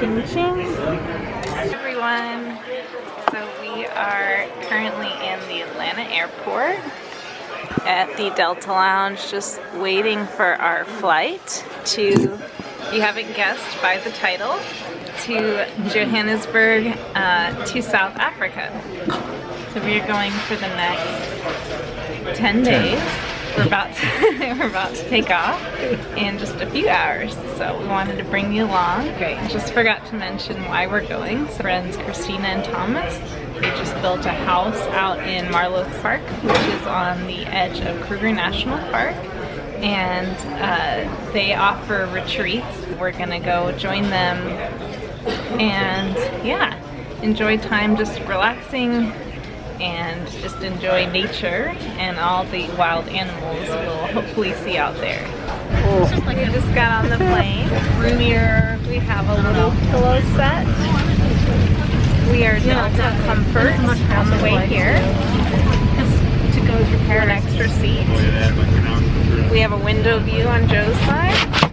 Ching ching. Everyone, so we are currently in the Atlanta airport at the Delta Lounge, just waiting for our flight to, if you haven't guessed by the title, to Johannesburg to South Africa. So we are going for the next 10 days. We're about to take off in just a few hours, so we wanted to bring you along. Great. Just forgot to mention why we're going. So friends Christina and Thomas, they just built a house out in Marlow Park, which is on the edge of Kruger National Park, and they offer retreats. We're gonna go join them and yeah, enjoy time just relaxing and just enjoy nature and all the wild animals we'll hopefully see out there. Oh. We just got on the plane. Here we have a little pillow set. We are Delta Comfort on the way here. To go prepare an extra seat. We have a window view on Joe's side.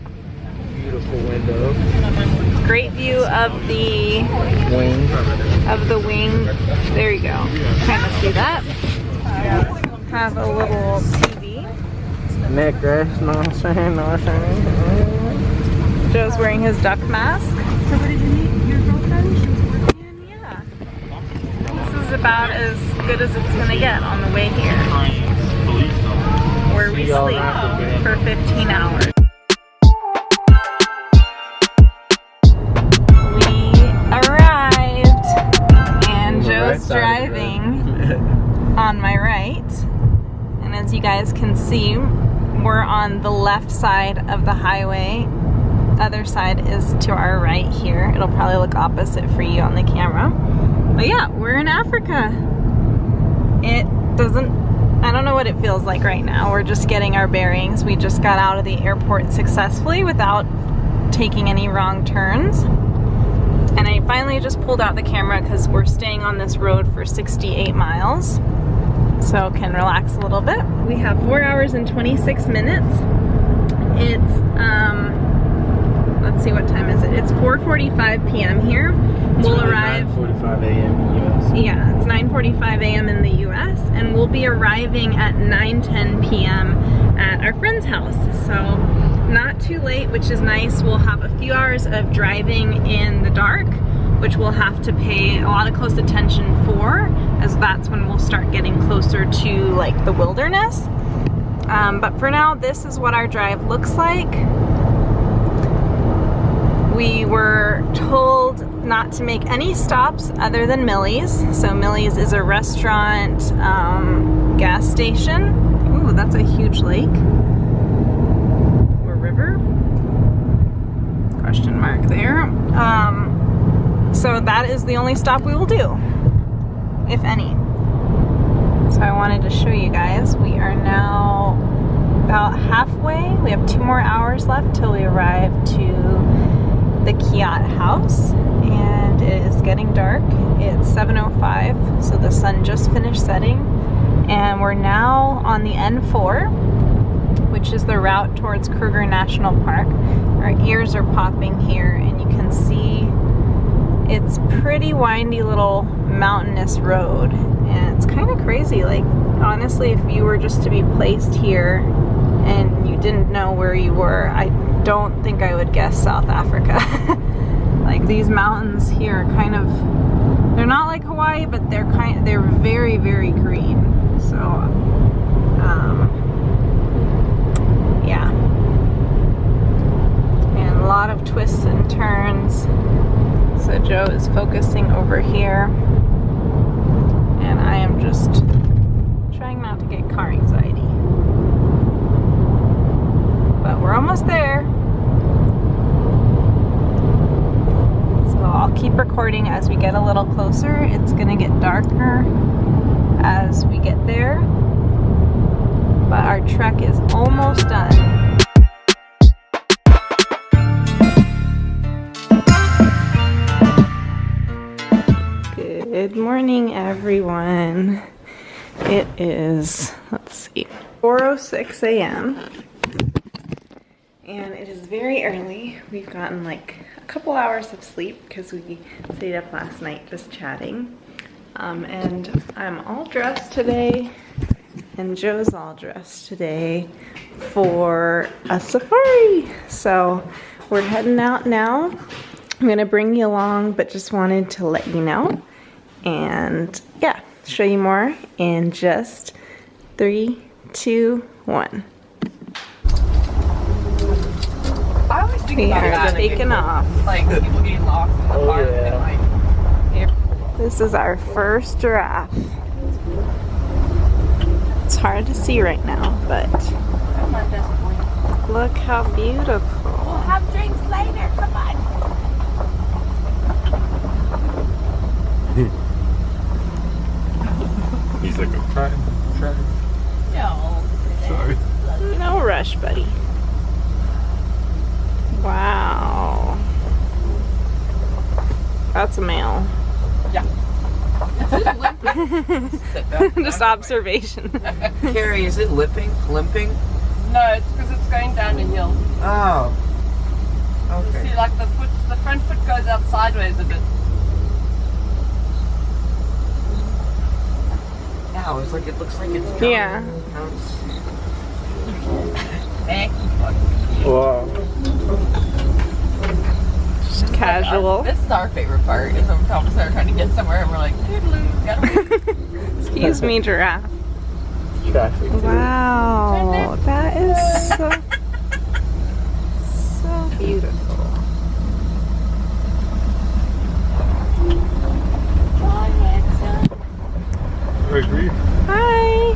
Beautiful window. Great view of the wing. There you go. Kind of see that. Have a little TV. Neck rest, know what I'm saying? Know what I'm saying? Joe's wearing his duck mask. So what did you meet your girlfriend? She was working. And yeah, this is about as good as it's gonna get on the way here, where we sleep for 15 hours. Driving on my right, and as you guys can see, we're on the left side of the highway. Other side is to our right here. It'll probably look opposite for you on the camera, but yeah, we're in Africa. I don't know what it feels like right now. We're just getting our bearings. We just got out of the airport successfully without taking any wrong turns. And I finally just pulled out the camera because we're staying on this road for 68 miles. So can relax a little bit. We have 4 hours and 26 minutes. It's, let's see, what time is it? It's 4:45 p.m. here. We'll arrive. 9:45 a.m. in the US. Yeah, it's 9:45 a.m. in the US. And we'll be arriving at 9:10 p.m. at our friend's house. So not too late, which is nice. We'll have a few hours of driving in the dark, which we'll have to pay a lot of close attention for, as that's when we'll start getting closer to like the wilderness. But for now, this is what our drive looks like. We were told not to make any stops other than Millie's. So Millie's is a restaurant, gas station. Ooh, that's a huge lake. Question mark there. So that is the only stop we will do, if any. So I wanted to show you guys. We are now about halfway. We have 2 more hours left till we arrive to the Kiat house, and it is getting dark. It's 7:05, so the sun just finished setting, and we're now on the N4, which is the route towards Kruger National Park. Our ears are popping here, and you can see it's pretty windy little mountainous road, and it's kind of crazy. Like, honestly, if you were just to be placed here and you didn't know where you were, I don't think I would guess South Africa. Like, these mountains here are kind of, they're not like Hawaii, but they're very, very green. So yeah, and a lot of twists and turns. So Joe is focusing over here, and I am just trying not to get car anxiety. But we're almost there. So I'll keep recording as we get a little closer. It's gonna get darker as we get there, but our trek is almost done. Good morning, everyone. It is, let's see, 4:06 a.m. and it is very early. We've gotten like a couple hours of sleep because we stayed up last night just chatting. And I'm all dressed today, and Joe's all dressed today for a safari. So we're heading out now. I'm gonna bring you along, but just wanted to let you know. And yeah, show you more in just 3, 2, 1. I always think We about are that. taking off. Like people getting lost in the park and like. Here. This is our first giraffe. It's hard to see right now, but look how beautiful. We'll have drinks later. Come on. He's like, I'm trying. No. Sorry. No rush, buddy. Wow. That's a male. Yeah. Just observation. Carrie, is it limping? No, it's because it's going down a hill. Oh. See, Okay. like the front foot goes out sideways a bit. Yeah, it looks like it's coming. Yeah. Wow. Just casual. This is our favorite part, is when Thomas and I are trying to get somewhere and we're like, toodaloo, gotta wait. Excuse me, giraffe. Traffic. Wow, that is so beautiful. I agree. Hi.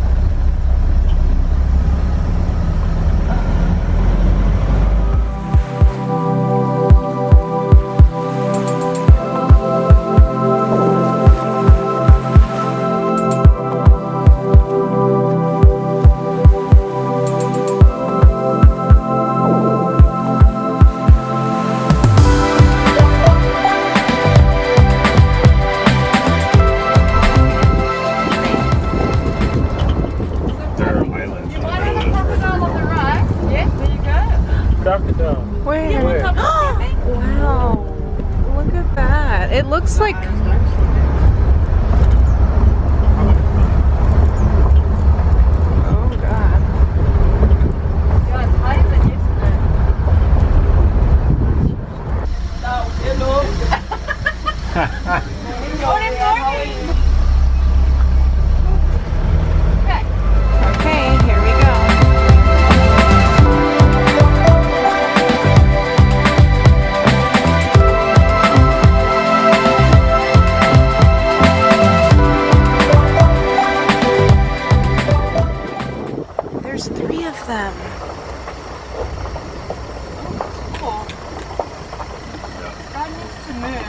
There are islands. You might have a crocodile on the right. Yes, there you go. Crocodile. Where? Come on, baby. Wow. Look at that. It looks like oh god. Yeah, it's higher than yesterday. No, hello. Morning, morning. Okay, here we go. There's 3 of them. Cool. That needs to move.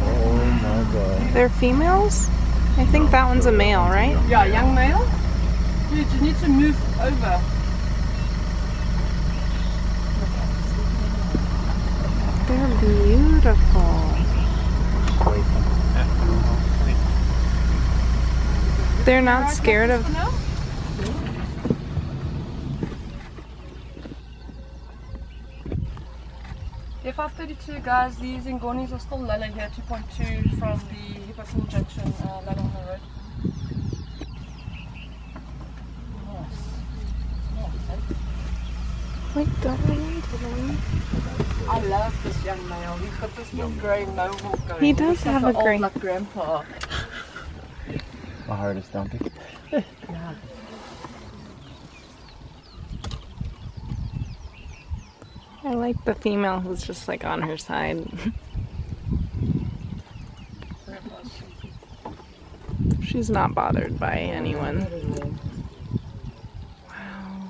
Oh my god. They're females? I think that one's a male, right? Yeah, young male. Dude, you need to move over. They're beautiful. They're not scared of. No? F532 guys, these Ngonis are still Lala here, 2.2 from the Hippopool Junction, Lala on the road. Wait, don't we need them? I love this young male. He's got this little grey mohawk going. He does looks have like a an grey- old, like grandpa. My heart is thumping. Yeah. I like the female who's just like on her side. She's not bothered by anyone. Wow.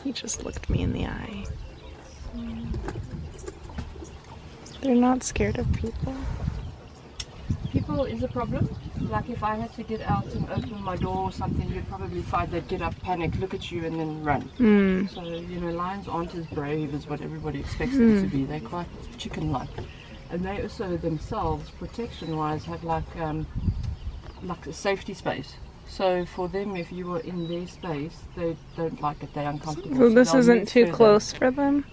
He just looked me in the eye. They're not scared of people. People is a problem. Like if I had to get out and open my door or something, you'd probably find they'd get up, panic, look at you and then run. Mm. So, you know, lions aren't as brave as what everybody expects them to be. They're quite chicken-like. And they also themselves, protection-wise, have like a safety space. So for them, if you were in their space, they don't like it. They're uncomfortable. So this they'll isn't move too further. close for them?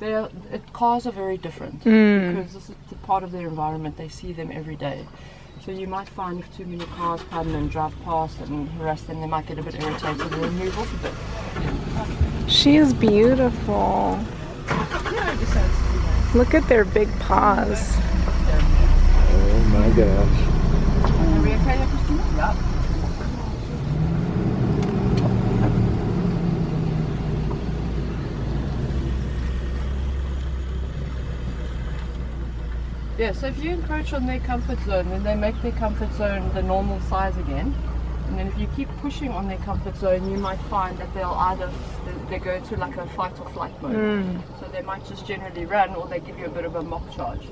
Cars are very different Mm. because this is the part of their environment. They see them every day. So you might find if too many cars come and drive past and harass them, they might get a bit irritated and then move off a bit. She is beautiful. Look at their big paws. Oh my gosh. Are we okay, Christina? Yeah. Yeah, so if you encroach on their comfort zone, then they make their comfort zone the normal size again. And then if you keep pushing on their comfort zone, you might find that they'll either they go to like a fight or flight mode. Mm. So they might just generally run, or they give you a bit of a mock charge.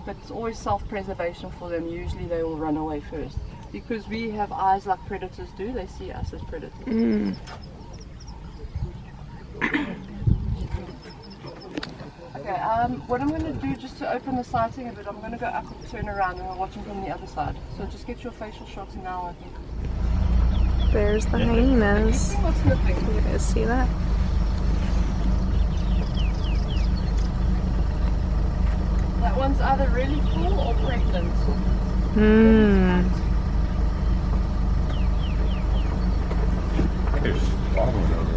But it's always self-preservation for them. Usually they will run away first. Because we have eyes like predators do, they see us as predators. Mm. Okay, what I'm going to do just to open the sighting a bit, I'm going to go up and turn around and we're watching from the other side. So just get your facial shots now, I think. There's the hyenas. Sniffing or sniffing? You guys see that? That one's either really full or pregnant. Hmm. There's following over.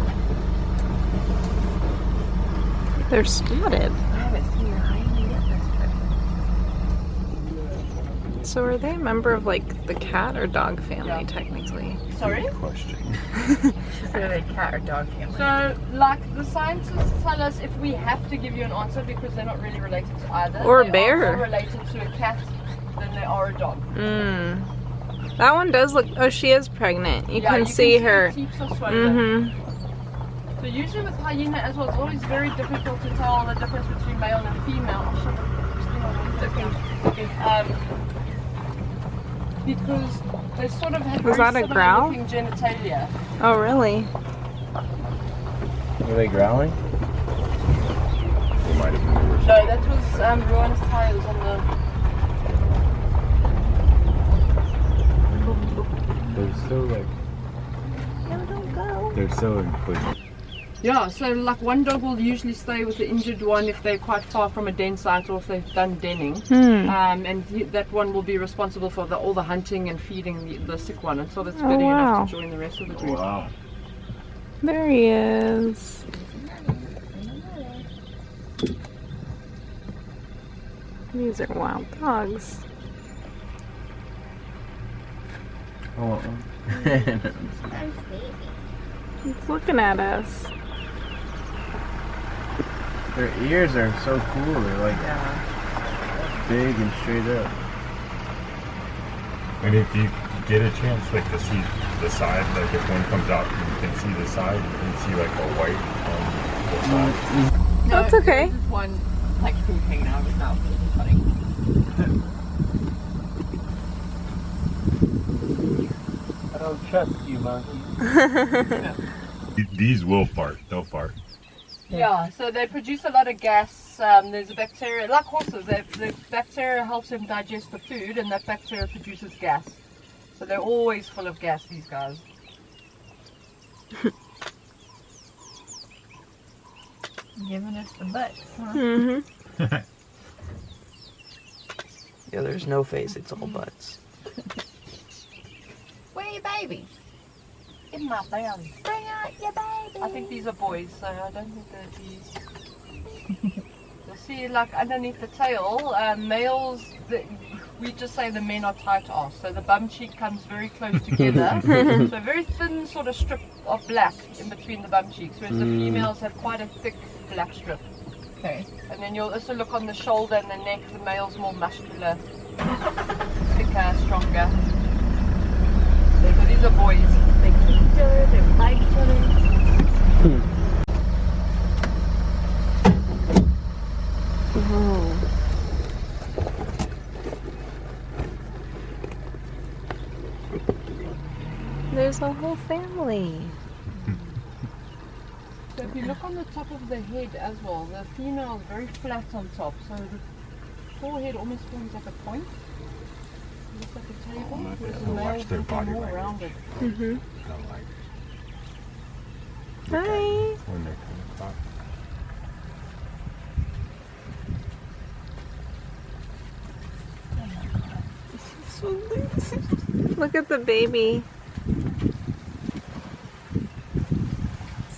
They're spotted. I haven't seen a hyena yet this trip. So are they a member of like the cat or dog family Yeah. technically? Sorry? Question. They're a cat or dog family. So, like, the scientists tell us if we have to give you an answer because they're not really related to either. Or a They bear. are more related to a cat than they are a dog. Mm. That one does look. Oh, she is pregnant. You Yeah, can see her. The teats are swollen. Mm-hmm. So usually with hyena as well, it's always very difficult to tell the difference between male and female. Because they sort of have Was very that a similar growl? looking genitalia. Oh, really? Were they growling? It might have been yours. No, that was Rowan's tails on They're so like. No, don't go. They're so inquisitive. Yeah, so like one dog will usually stay with the injured one if they're quite far from a den site or if they've done denning. Hmm. That one will be responsible for all the hunting and feeding the sick one until it's Oh, good wow. enough to join the rest of the group. Wow. There he is. These are wild dogs. Oh. It's looking at us. Their ears are so cool. They're like big and straight up. And if you get a chance, like to see the side, like if one comes out, you can see the side. You can see like a white on the side. That's okay. This is one Like food hanging out of his mouth. It's funny. I don't trust you, monkey. These will fart. They'll fart. Yeah, so they produce a lot of gas. There's a bacteria, like horses, the bacteria helps them digest the food, and that bacteria produces gas. So they're always full of gas, these guys. Giving us the butts, huh? Mm-hmm. Yeah, there's no face. It's all butts. Where are your babies? In my belly. Bring out your baby. I think these are boys, so I don't think they're these. You'll see, like underneath the tail, males, we just say the men are tight ass. So the bum cheek comes very close together. So a very thin sort of strip of black in between the bum cheeks, whereas the females have quite a thick black strip. Okay. And then you'll also look on the shoulder and the neck, the male's more muscular, thicker, stronger. So these are boys. They kill each other, they fight each other. Oh. There's a whole family. So if you look on the top of the head as well, the female is very flat on top, so the forehead almost forms like a point. looks like a table. I'll There's a watch male their looking body more language. rounded. Mm-hmm. Kind of like Hi. when they come across. Look at the baby.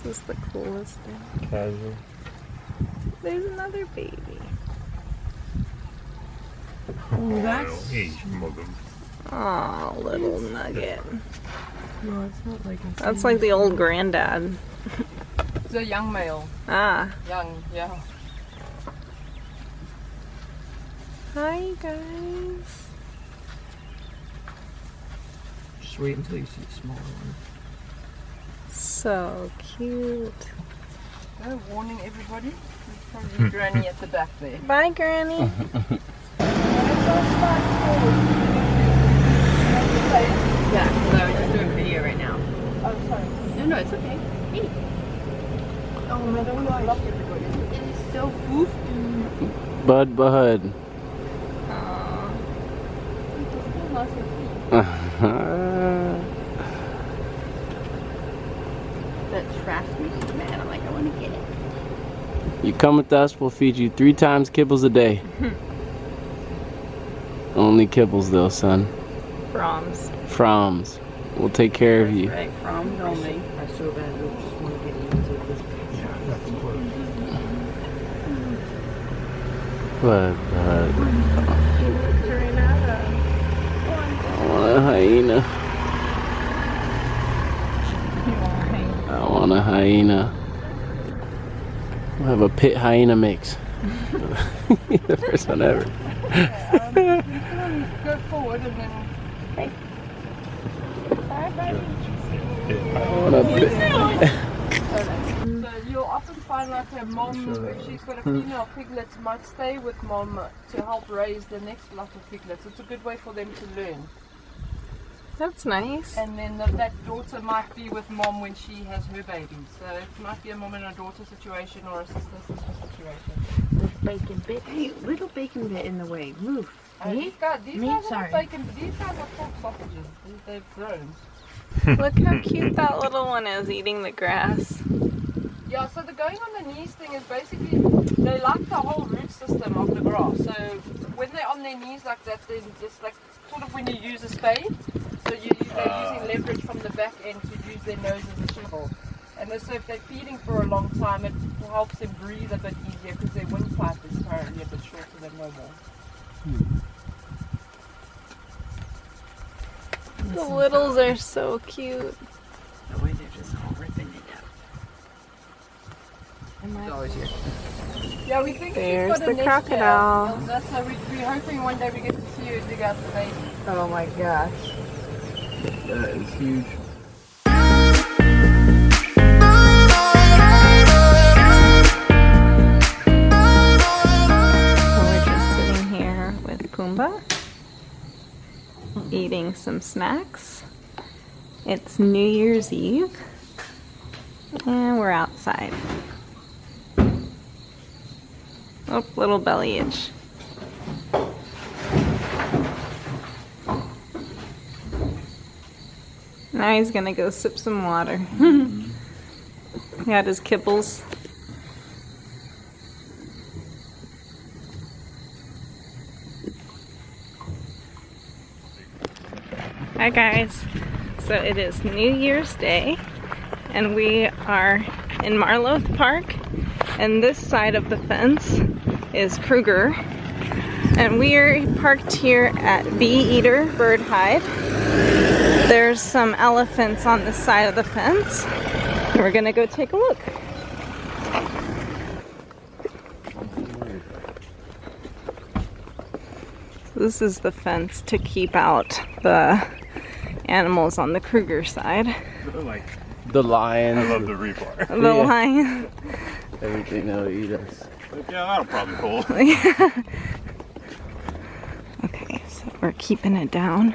This is the coolest thing. Casual. There's another baby. Oh, that's... Asian mother. Aw, little nugget. No, it's not like a... That's like the old granddad. It's a young male. Ah. Young, yeah. Hi, guys. Just wait until you see the smaller one. So cute. Oh, warning everybody. There's probably Granny at the back there. Bye, Granny. Yeah, because I was just doing a video right now. Oh, sorry. No, it's okay. Hey. Oh, man, I love everybody. It is so goofy. Bud. Aw. That trash me, man. I'm like, I want to get it. You come with us, we'll feed you 3 times kibbles a day. Only kibbles though, son. Froms. Froms. We'll take care of you. Right, from only. I so badly just want to get into this. Yeah, that's close. Bud. I want a hyena. I want a hyena. We'll have a pit hyena mix. The first one ever. You can go forward and then... I want a pit. So you'll often find like a mom, if she's got a female piglet, might stay with mom to help raise the next lot of piglets. It's a good way for them to learn. That's nice. And then that daughter might be with mom when she has her baby. So it might be a mom and a daughter situation or a sister situation. This bacon bit. Hey, little bacon bit in the way. Move. These guys are not sorry. bacon, these guys are pork sausages. They're grown. Look how cute that little one is eating the grass. Yeah, so the going on the knees thing is basically, they like the whole root system of the grass. So when they're on their knees like that, then just like sort of when you use a spade, so they're using leverage from the back end to use their nose as a shovel. And so if they're feeding for a long time, it helps them breathe a bit easier because their windpipe is apparently a bit shorter than normal. The littles are so cute. The way they're just all ripping it up. It's always here. Yeah, we think There's she's got a the nest crocodile. here, Elsa, so we're hoping one day we get to see her dig out the baby. Oh my gosh. That is huge. We're just sitting here with Pumbaa, eating some snacks. It's New Year's Eve, and we're outside. Oh, little belly itch. Now he's gonna go sip some water. Got his kibbles. Hi guys, so it is New Year's Day and we are in Marloth Park, and this side of the fence is Kruger, and we are parked here at Bee Eater Bird Hide. There's some elephants on this side of the fence. We're gonna go take a look. This is the fence to keep out the animals on the Kruger side. Like, The lions. I love the rebar. The lion. Everything that'll eat us. Like, yeah, that'll probably hold. Okay, so we're keeping it down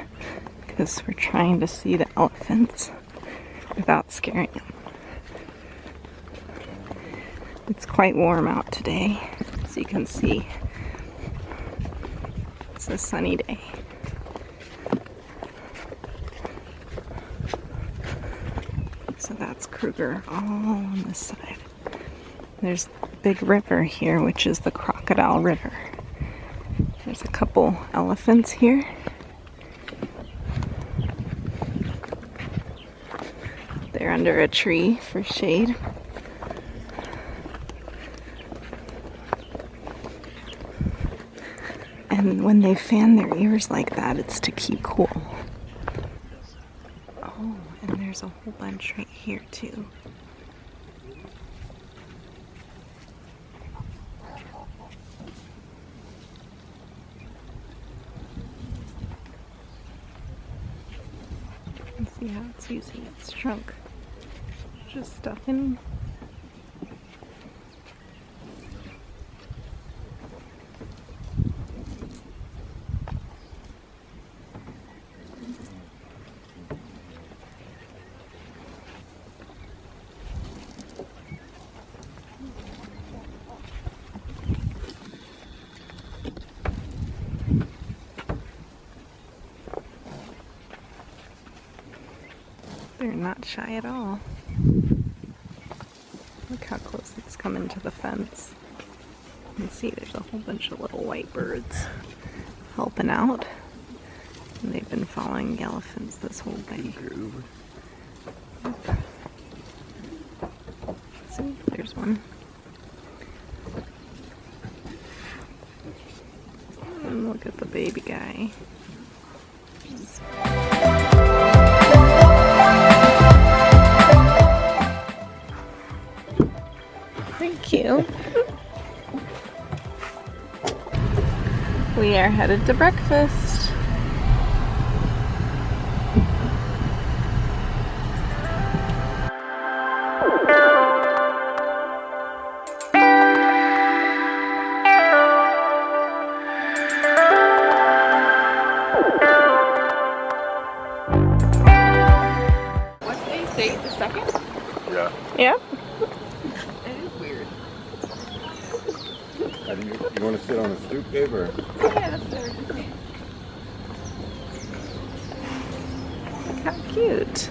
because we're trying to see the elephants without scaring them. It's quite warm out today, as you can see. It's a sunny day. Kruger all on this side. There's a big river here, which is the Crocodile River. There's a couple elephants here. They're under a tree for shade. And when they fan their ears like that, it's to keep cool. Oh, and there's a whole bunch right here too. Let's see how it's using its trunk. Just stuffing. They're not shy at all. Look how close it's coming to the fence. You can see there's a whole bunch of little white birds helping out. And they've been following the elephants this whole way. Yep. See, there's one. And look at the baby guy. Thank you. We are headed to breakfast. What's the date? The second? Yeah. Yeah? It is weird. You want to sit on a stoop, Dave, or? Yeah, that's what they were just saying. How cute.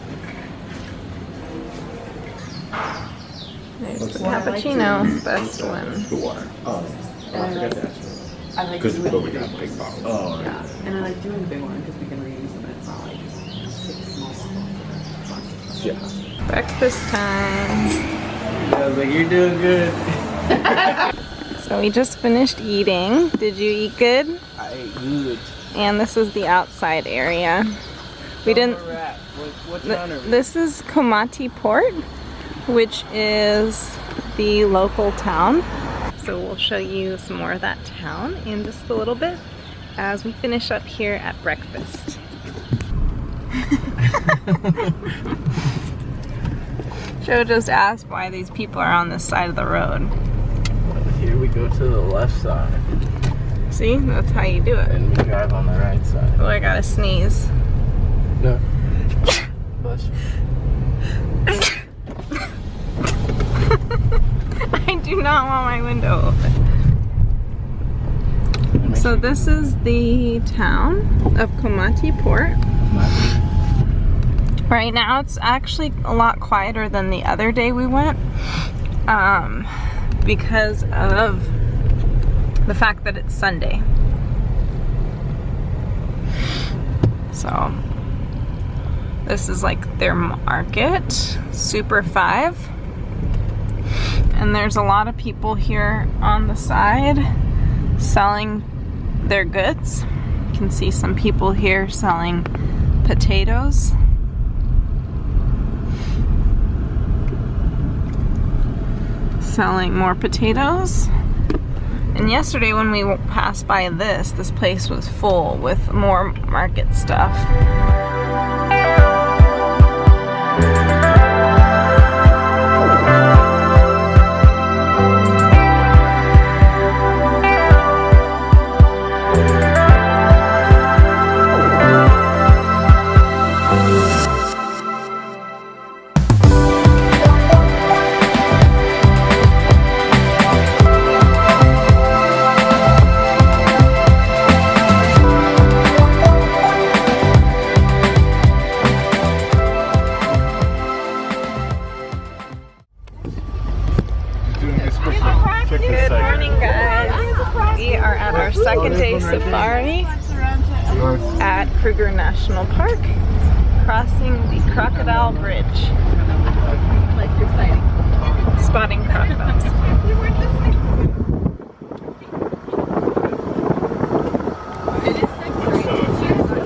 There's the cappuccino, best one. The water. Oh, I forgot to ask you. I like Because doing we got a big bottle. Oh, Yeah, and I like doing the big one because we can reuse them. It's not like 6 small bottles. yeah. Breakfast time. I was like, you're doing good. So we just finished eating. Did you eat good? I ate good. And this is the outside area. We didn't. Where we're at. What town are we? This is Komatipoort, which is the local town. So we'll show you some more of that town in just a little bit as we finish up here at breakfast. Joe just asked why these people are on this side of the road. Here we go to the left side. See, that's how you do it. And we drive on the right side. Oh, I gotta sneeze. No. Bless you. I do not want my window open. So this is the town of Komatipoort. Right now it's actually a lot quieter than the other day we went because of the fact that it's Sunday. So this is like their market, Super 5. And there's a lot of people here on the side selling their goods. You can see some people here selling potatoes. Selling more potatoes. And yesterday when we passed by this place was full with more market stuff. Check this Good side. morning, guys. We are at our second day safari at Kruger National Park, crossing the Crocodile Bridge. Like you're saying. Spotting crocodiles.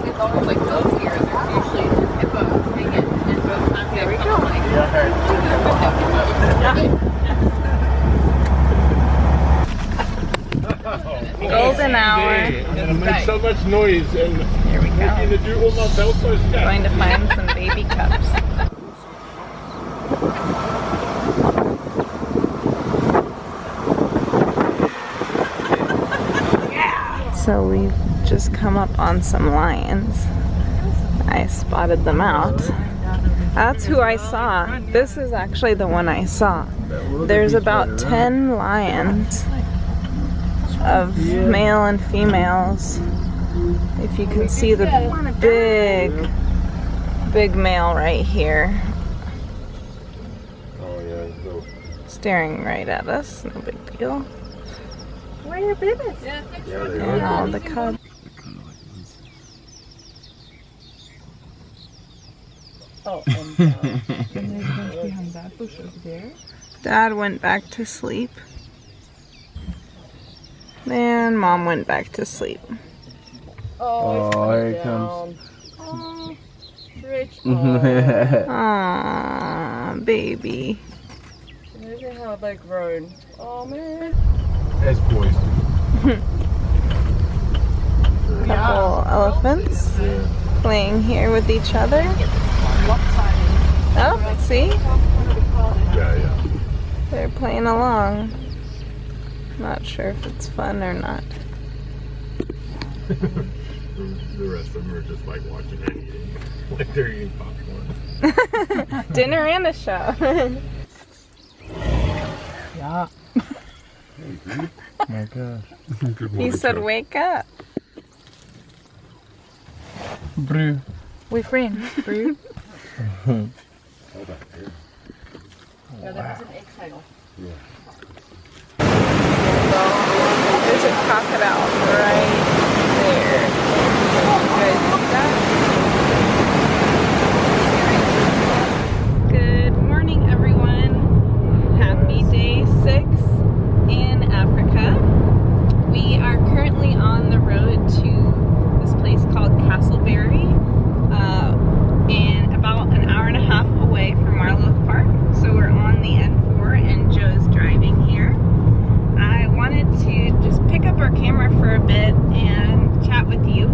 It's always like those here. There's usually just hippos hanging, and both times there we go. Golden hour. And make so much noise and Here we go. Going to find some baby cubs. So we've just come up on some lions. I spotted them out. That's who I saw. This is actually the one I saw. There's about 10 lions of male and females. If you can see the big male right here. Oh yeah, so Staring right at us, no big deal. Where are your babies? yeah, they And all the cubs. Oh, and there's behind that bush over there. Dad went back to sleep. And Mom went back to sleep. Oh, here it comes. Oh, Rich. Aww, baby. Look at how they've grown. Oh man. as boys. Couple elephants playing here with each other. Oh, see? Yeah. They're playing along. Not sure if it's fun or not. The rest of them are just like watching and eating. Like they're eating popcorn. Dinner and a show. Yeah. Oh my gosh. He said, wake up. Brew. We friends. Brew. Yeah, that was an exhale. There's a crocodile right there. You guys see that? Good morning, everyone. Happy day 6 in Africa. We are currently on the road to this place called Castleberry, and about an hour and a half away from Warthog Park. So we're on the N4 and Joe's driving here. I wanted to just pick up our camera for a bit and chat with you,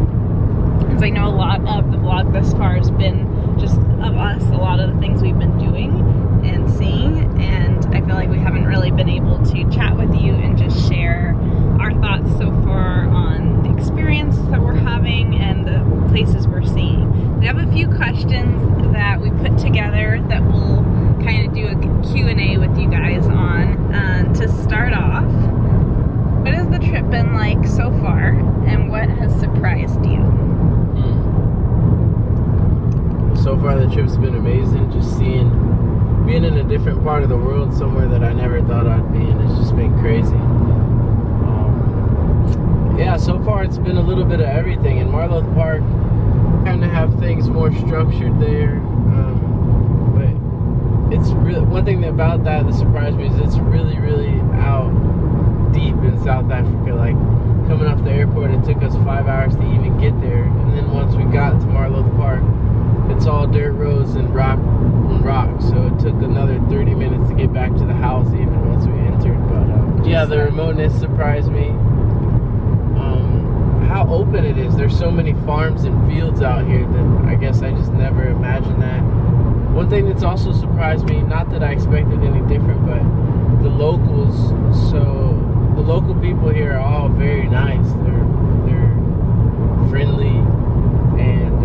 because I know a lot of the vlog thus far has been just of us, a lot of the things we've been doing and seeing, and I feel like we haven't really been able to chat with you and just share our thoughts so far on the experience that we're having and the places we're seeing. We have a few questions that we put together that we'll kind of do a Q&A with you guys on. To start off, what has the trip been like so far, and what has surprised you? So far the trip's been amazing. Just being in a different part of the world, somewhere that I never thought I'd be, and it's just been crazy. Yeah, so far it's been a little bit of everything. In Warthog Park, trying to have things more structured there. But it's really, one thing about that surprised me is it's really out deep in South Africa. Like coming off the airport, it took us 5 hours to even get there, and then once we got to Warthog Park, it's all dirt roads and rock. So it took another 30 minutes to get back to the house even once we entered. But yeah, the remoteness surprised me. How open it is. There's so many farms and fields out here that I guess I just never imagined that. One thing that's also surprised me, not that I expected any different, but the locals. So the local people here are all very nice. They're friendly, and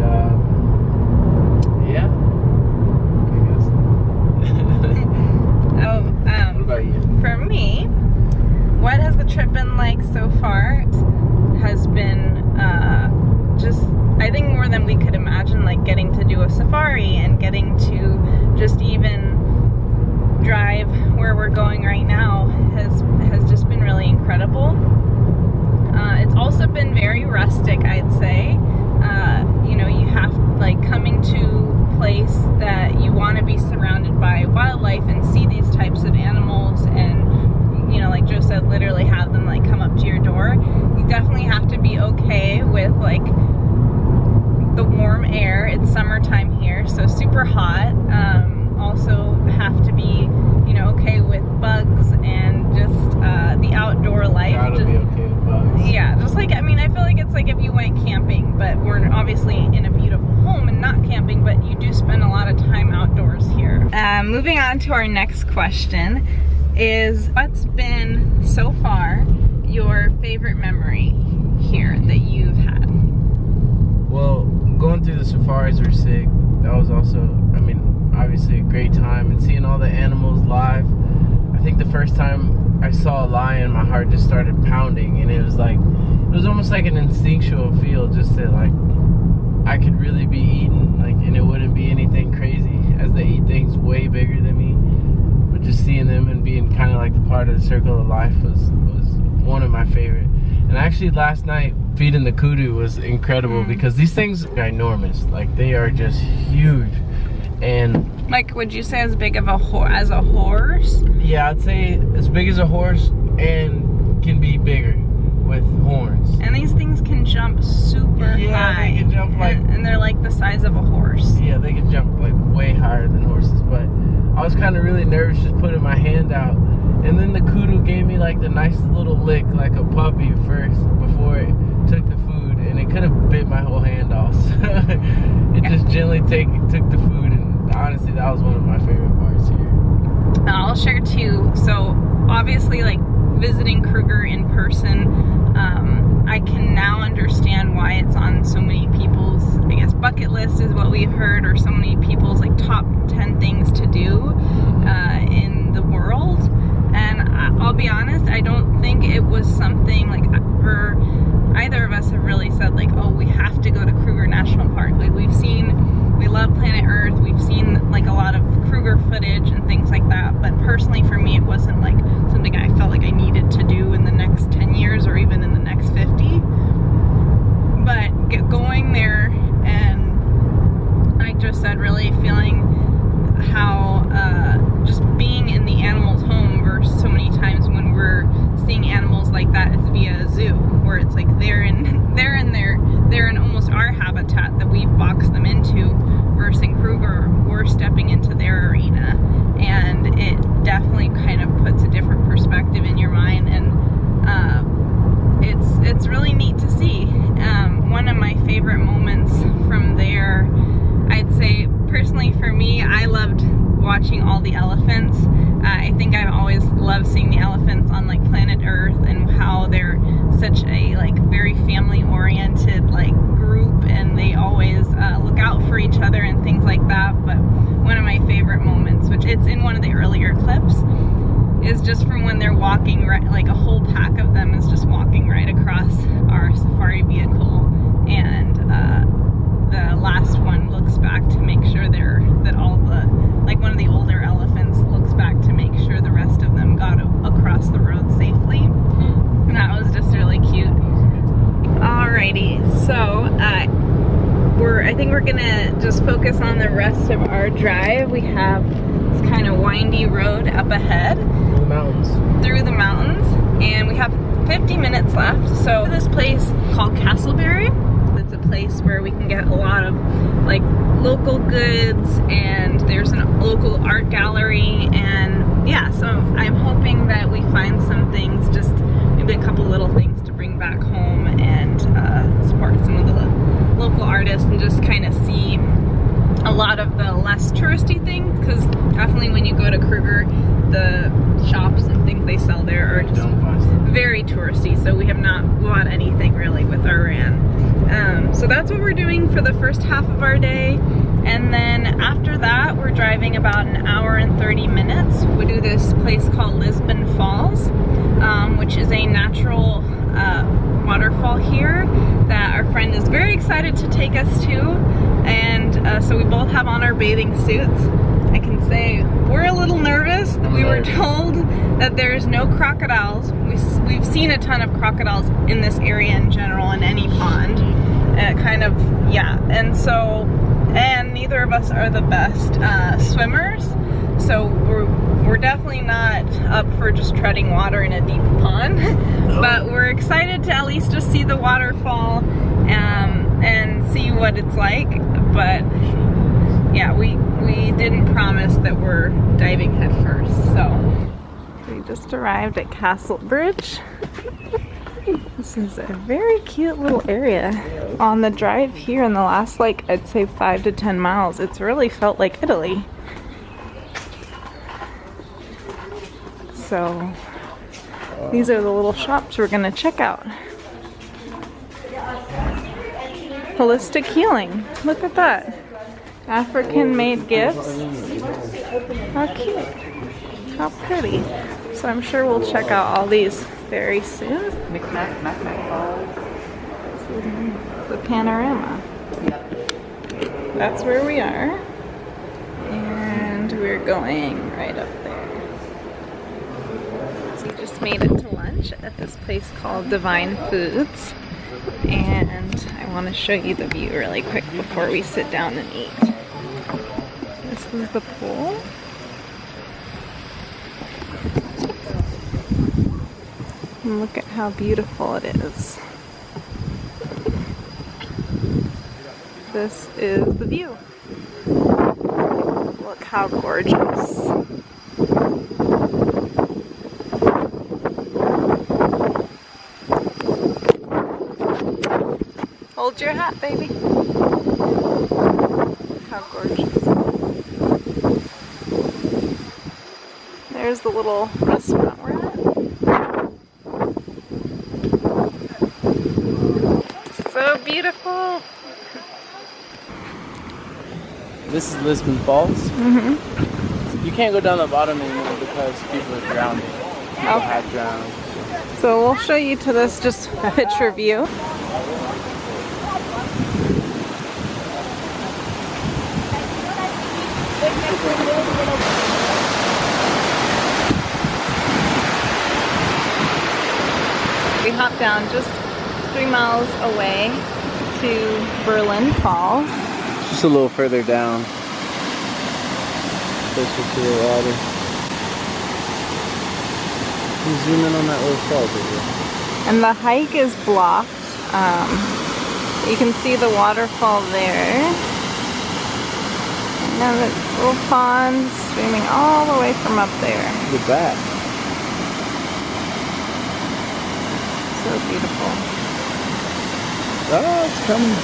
yeah, I guess. What about you? For me, what has the trip been like so far? Has been just, I think, more than we could imagine, like getting to do a safari and getting to just even drive where we're we're going right now has just been really incredible. It's also been very rustic, I'd say. You know, you have, like, coming to a place that you want to be surrounded by wildlife and see these types of animals, and, you know, like Joe said, literally have them, like, come up to your door. You definitely have to be okay with, like, the warm air. It's summertime here, so super hot. Also have to be, you know, okay with bugs and just the outdoor life. Gotta be okay with bugs. Yeah, just like, I mean, I feel like it's like if you went camping, but we're obviously in a beautiful home and not camping, but you do spend a lot of time outdoors here. Moving on to our next question is, what's been so far your favorite memory here that you've had? Well, going through the safaris were sick. That was also, I mean, obviously a great time, and seeing all the animals live. I think the first time I saw a lion, my heart just started pounding, and it was almost like an instinctual feel, just that, like, I could really be eaten, like, and it wouldn't be anything crazy, as they eat things way bigger than me. But just seeing them and being kind of like part of the circle of life was one of my favorite. And actually last night feeding the kudu was incredible, because these things are ginormous. Like, they are just huge. And like, would you say as big of a horse? Yeah, I'd say as big as a horse, and can be bigger with horns. And these things can jump super high. Yeah, they can jump like, and they're like the size of a horse. Yeah, they can jump like way higher than horses. But I was kind of really nervous just putting my hand out, and then the kudu gave me like the nicest little lick, like a puppy first, before it took the food, and it could have bit my whole hand off. It just gently took the food, and honestly, that was one of my favorite parts here. I'll share too. So obviously, like, visiting Kruger in person, I can now understand why it's on so many people's, I guess, bucket list is what we've heard, or so many people's like top 10 things to do in the world. And I'll be honest, I don't think it was something like, or either of us have really said like, oh, we have to go to Kruger National Park. Like, we love Planet Earth, we've seen like a lot of Kruger footage and things like that, but personally for me it wasn't like something I felt like I needed to do in the next 10 years or even in the next 50. But going there, and like Joe said, really feeling how just being in the animal's home versus so many times when we're seeing animals like that, it's via a zoo, where it's like they're in almost our habitat that we've boxed them into, versus in Kruger, we're stepping into their arena, and it definitely kind of puts a different perspective in your mind, and it's really neat to see. One of my favorite moments from there, I'd say personally for me, I loved watching all the elephants. I think I've always loved seeing the elephants on like Planet Earth, and how they're such a like very family oriented like group, and they always look out for each other and things like that. But one of my favorite moments, which it's in one of the earlier clips, is just from when they're walking, right, like a whole pack of them is just walking right across our safari vehicle, and the last one looks back to make sure that all the, like one of the older elephants looks back to make sure the rest of them got across the road safely. And that was just really cute. Alrighty, so I think we're gonna just focus on the rest of our drive. We have this kind of windy road up ahead. Through the mountains, and we have 50 minutes left. So this place called Castleberry, it's a place where we can get a lot of like local goods, and there's a local art gallery, and yeah, so I'm hoping that we find some things, just maybe a couple little things to bring back home, and support some of the local artists, and just kind of see a lot of the less touristy things, because definitely when you go to Kruger, the shops and things they sell there are just very touristy, so we have not bought anything really with our van. So that's what we're doing for the first half of our day, and then after that we're driving about an hour and 30 minutes. We do this place called Lisbon Falls, which is a natural waterfall here that our friend is very excited to take us to, and so we both have on our bathing suits. I can say we're a little nervous. The We were told that there's no crocodiles. We've seen a ton of crocodiles in this area in general, in any pond. And neither of us are the best swimmers, so we're definitely not up for just treading water in a deep pond. But we're excited to at least just see the waterfall and see what it's like. But yeah, we didn't promise that we're diving head first. So we just arrived at Castle Bridge. This is a very cute little area. On the drive here in the last, like, I'd say 5 to 10 miles, it's really felt like Italy. So these are the little shops we're gonna check out. Holistic healing. Look at that. African-made gifts. How cute. How pretty. So I'm sure we'll check out all these very soon. The panorama. That's where we are. And we're going right up there. So we just made it to lunch at this place called Divine Foods. And I want to show you the view really quick before we sit down and eat. This is the pool. And look at how beautiful it is. This is the view. Look how gorgeous. Hold your hat, baby. Look how gorgeous. There's the little restaurant we're at. So beautiful. This is Lisbon Falls. Mm-hmm. You can't go down the bottom anymore because people are drowning. People have drowned. So we'll show you to this just picture view. We hopped down just 3 miles away to Berlin Falls. Just a little further down. Closer to the water. You zoom in on that little fall over. And the hike is blocked. You can see the waterfall there. And then the little pond streaming all the way from up there. Look at that. So beautiful. Oh, it's coming.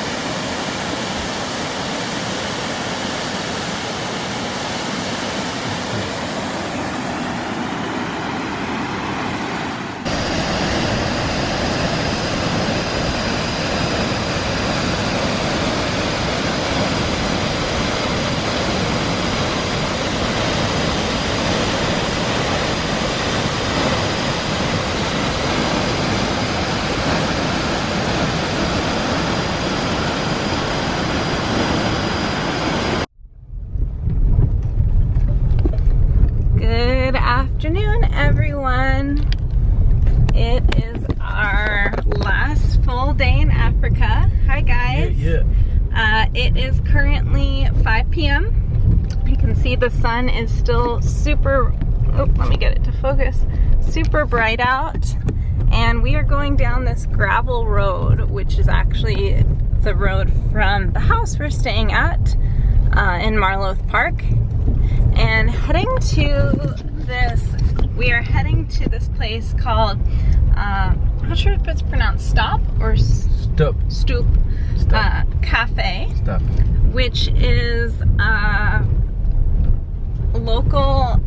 Afternoon, everyone. It is our last full day in Africa. Hi guys. It is currently 5 p.m. You can see the sun is still super, let me get it to focus, super bright out. And we are going down this gravel road, which is actually the road from the house we're staying at in Marloth Park. And we are heading to this place called, I'm not sure if it's pronounced Stop or Stoop Cafe, which is a local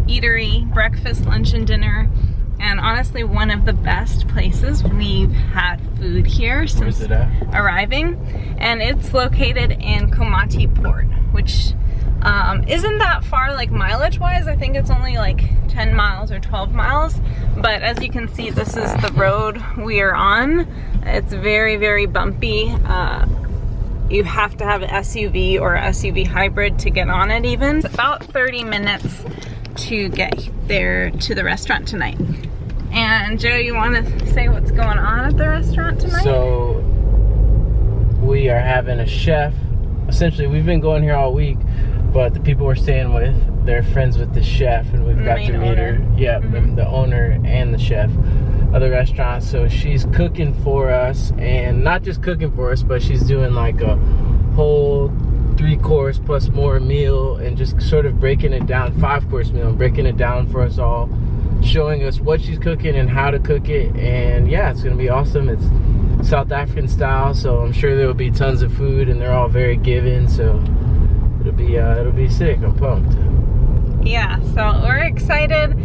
eatery, breakfast, lunch, and dinner. And honestly, one of the best places we've had food here since arriving. And it's located in Komatipoort, which isn't that far, like mileage wise. I think it's only like 10 miles or 12 miles. But as you can see, this is the road we are on. It's very, very bumpy. You have to have an SUV or SUV hybrid to get on it even. It's about 30 minutes to get there to the restaurant tonight. And Joe, you want to say what's going on at the restaurant tonight? So we are having a chef. Essentially, we've been going here all week, but the people we're staying with, they're friends with the chef, and we've got to meet her. Yeah, the owner and the chef of the restaurant. So she's cooking for us, and not just cooking for us, but she's doing like a whole 3-course plus more meal, and just sort of breaking it down, 5-course meal, and breaking it down for us all, showing us what she's cooking and how to cook it. And yeah, it's gonna be awesome. It's South African style, so I'm sure there will be tons of food, and they're all very giving, so it'll be sick. I'm pumped. Yeah, so we're excited.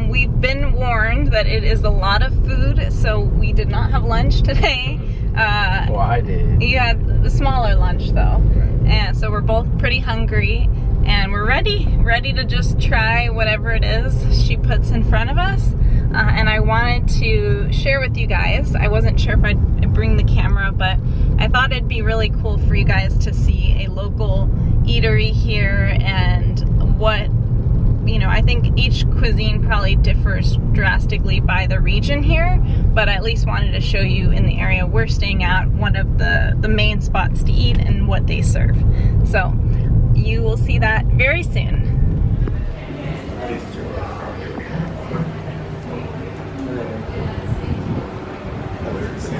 We've been warned that it is a lot of food, so we did not have lunch today. Well, I did. You had a smaller lunch though. Right. And so we're both pretty hungry, and we're ready to just try whatever it is she puts in front of us. And I wanted to share with you guys. I wasn't sure if I'd bring the camera, but I thought it'd be really cool for you guys to see a local eatery here, and what, you know, I think each cuisine probably differs drastically by the region here, but I at least wanted to show you in the area we're staying at one of the main spots to eat and what they serve. So you will see that very soon.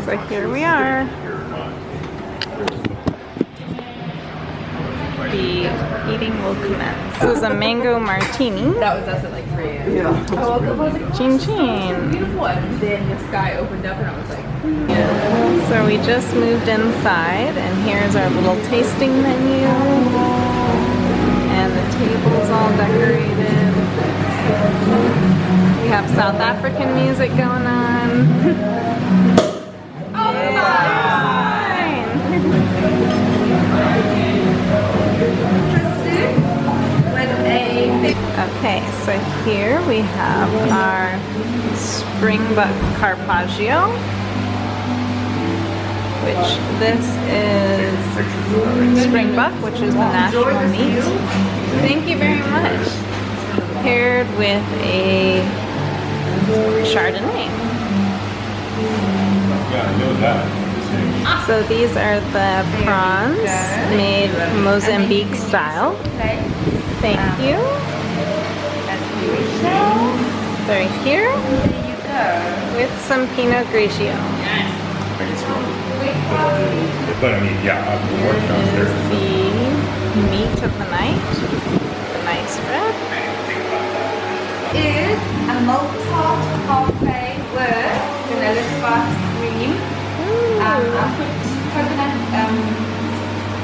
So here we are. The eating will commence. This is a mango martini. That was us at like 3 a.m. Yeah. Oh, it was like, Chin chin. beautiful. And then the sky opened up and I was like, So we just moved inside, and here's our little tasting menu. And the table's all decorated. We have South African music going on. Okay, so here we have our springbuck carpaccio, which this is springbuck, which is the national meat. Thank you very much. Paired with a Chardonnay. Yeah, I know that. So these are the prawns made Mozambique style. Thank you. They're here with some Pinot Grigio. But I mean, yeah, Warthogs This is there. the meat of the night. Nice red. Is a Mozart coffee with vanilla spice cream. I put coconut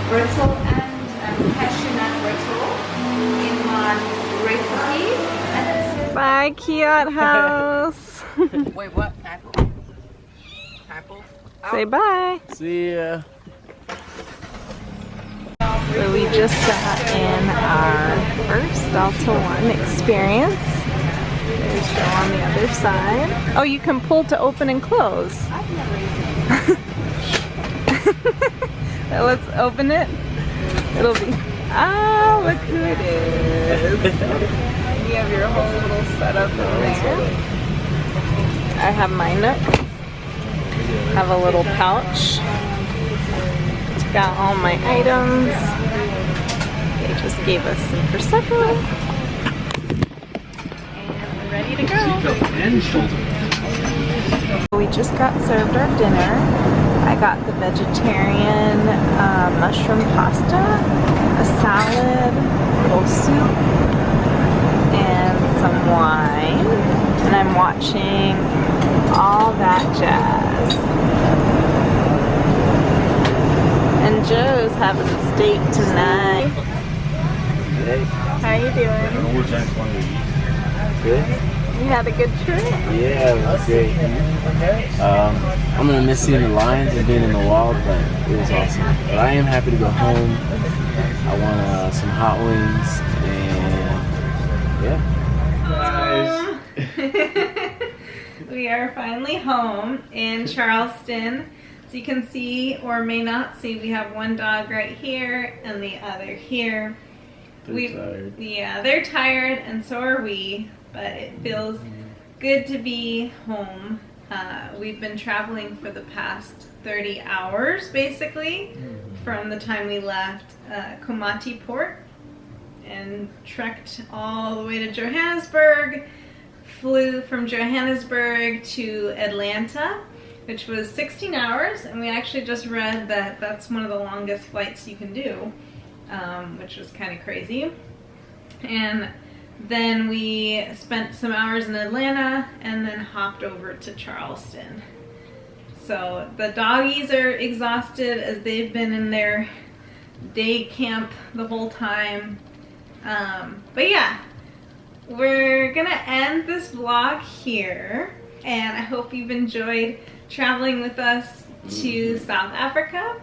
brittle and cashew nut brittle in my recipe. And it's Bye, Kiat House. wait, what? Apple? Apple? Say bye. See ya. So we just got in our first Delta One experience. There's Joe on the other side. Oh, you can pull to open and close. Well, let's open it. It'll be, ah, look who it is. You have your whole little setup in there. I have my nook. Have a little pouch. It's got all my items. They just gave us some Prosecco. And we're ready to go. We just got served our dinner. I got the vegetarian mushroom pasta, a salad, a little soup, and some wine. And I'm watching All That Jazz. And Joe's having steak tonight. Hey, How you doing? good? You had a good trip? Yeah, it was great. I'm gonna miss seeing the lions and being in the wild, but it was awesome. But I am happy to go home. I want some hot wings, and yeah. We are finally home in Charleston. So you can see, or may not see, we have one dog right here and the other here. tired. Yeah, they're tired and so are we, but it feels good to be home. We've been traveling for the past 30 hours basically from the time we left Komatipoort and trekked all the way to Johannesburg, flew from Johannesburg to Atlanta, which was 16 hours, and we actually just read that that's one of the longest flights you can do, which was kind of crazy. And then we spent some hours in Atlanta and then hopped over to Charleston. So the doggies are exhausted as they've been in their day camp the whole time. But yeah, we're gonna end this vlog here, and I hope you've enjoyed traveling with us to South Africa,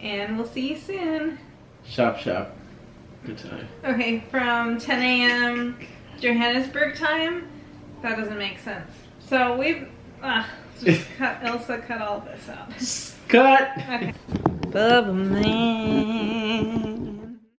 and we'll see you soon. Shop. Good time. Okay, from 10 a.m. Johannesburg time? That doesn't make sense. So we've, Ilsa cut all this out. Cut! Okay. Bubba man.